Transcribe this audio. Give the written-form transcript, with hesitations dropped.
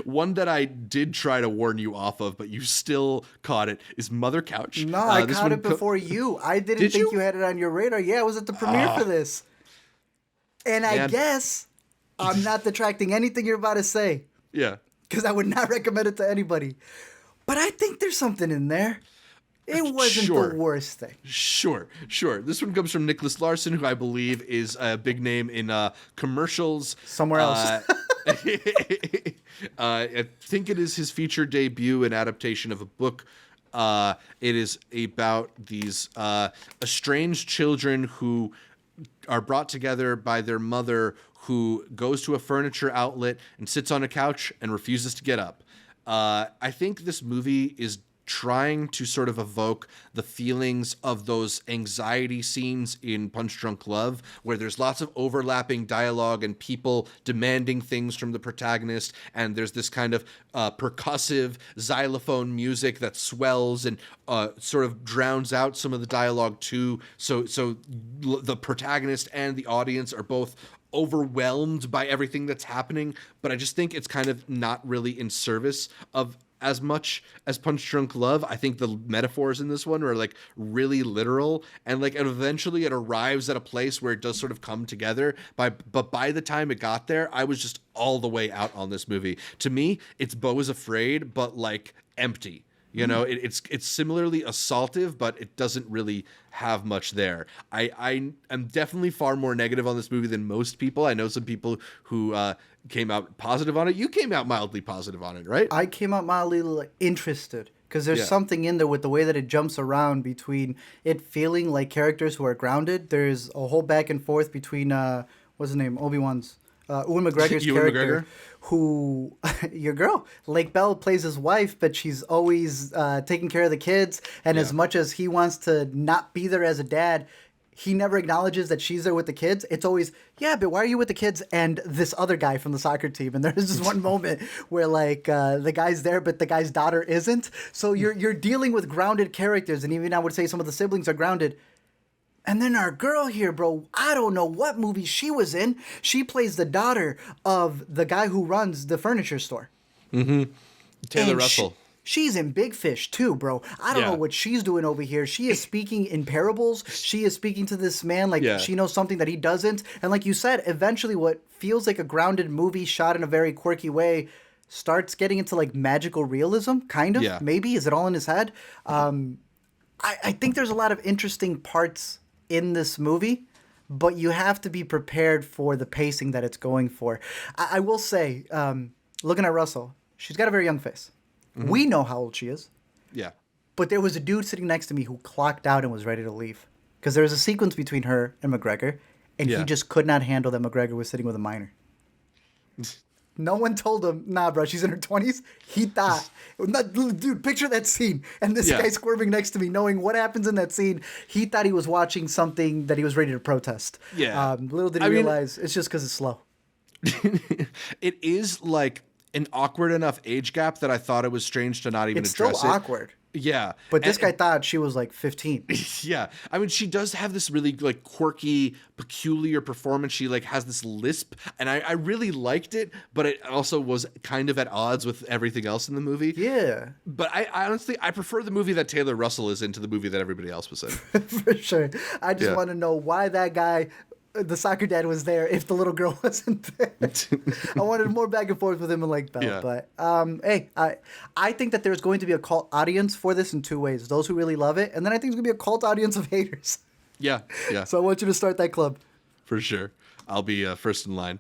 One that I did try to warn you off of, but you still caught it, is Mother Couch. No, I This caught one it before you. I didn't Did think you? you had it on your radar. Yeah, I was at the premiere for this. And I Man. guess I'm not detracting anything you're about to say Yeah. because I would not recommend it to anybody. But I think there's something in there. It wasn't the Sure. worst thing. Sure. This one comes from Nicholas Larson, who I believe is a big name in commercials. Somewhere else. I think it is his feature debut, an adaptation of a book. It is about these estranged children who are brought together by their mother, who goes to a furniture outlet and sits on a couch and refuses to get up. I think this movie is trying to sort of evoke the feelings of those anxiety scenes in Punch Drunk Love, where there's lots of overlapping dialogue and people demanding things from the protagonist, and there's this kind of percussive xylophone music that swells and sort of drowns out some of the dialogue too. So the protagonist and the audience are both overwhelmed by everything that's happening, but I just think it's kind of not really in service of as much as Punch Drunk Love. I think the metaphors in this one are like really literal, and like eventually it arrives at a place where it does sort of come together. But by the time it got there, I was just all the way out on this movie. To me, it's Beau is Afraid, but like empty. You know, it's similarly assaultive, but it doesn't really have much there. I am definitely far more negative on this movie than most people. I know some people who came out positive on it. You came out mildly positive on it, right? I came out mildly interested because there's Yeah. something in there with the way that it jumps around between it feeling like characters who are grounded. There's a whole back and forth between what's his name, Obi-Wan's Ewan McGregor's Ewan character, McGregor? who your girl Lake Bell plays his wife, but she's always taking care of the kids. And as Yeah. much as he wants to not be there as a dad, he never acknowledges that she's there with the kids. It's always, yeah, but why are you with the kids and this other guy from the soccer team? And there's this one moment where like the guy's there, but the guy's daughter isn't. So you're dealing with grounded characters, and even I would say some of the siblings are grounded. And then our girl here, bro, I don't know what movie she was in. She plays the daughter of the guy who runs the furniture store. Taylor And Russell. She's in Big Fish too, bro. I don't Yeah. know what she's doing over here. She is speaking in parables. She is speaking to this man like Yeah. she knows something that he doesn't. And like you said, eventually what feels like a grounded movie shot in a very quirky way starts getting into like magical realism, kind of. Yeah. Maybe. Is it all in his head? I think there's a lot of interesting parts in this movie, but you have to be prepared for the pacing that it's going for. I will say, looking at Russell, she's got a very young face. We know how old she is, Yeah. but there was a dude sitting next to me who clocked out and was ready to leave. Because there was a sequence between her and McGregor, and Yeah. he just could not handle that McGregor was sitting with a minor. No one told him, nah, bro, she's in her 20s. He thought, dude, picture that scene. And this Yeah. guy squirming next to me, knowing what happens in that scene. He thought he was watching something that he was ready to protest. Yeah. Little did he I mean- realize it's just because it's slow. It is like an awkward enough age gap that I thought it was strange to not even It's still address it. awkward. Yeah. But this And- guy thought she was like 15. Yeah. I mean, she does have this really like quirky, peculiar performance. She like has this lisp, and I really liked it, but it also was kind of at odds with everything else in the movie. Yeah, But I honestly, I prefer the movie that Taylor Russell is in to the movie that everybody else was in. for sure. I just Yeah. want to know why that guy, the soccer dad, was there if the little girl wasn't there. I wanted more back and forth with him and Lake Bell. Yeah. But hey, I think that there's going to be a cult audience for this in two ways. Those who really love it, and then I think there's going to be a cult audience of haters. Yeah. Yeah. So I want you to start that club. For sure. I'll be first in line.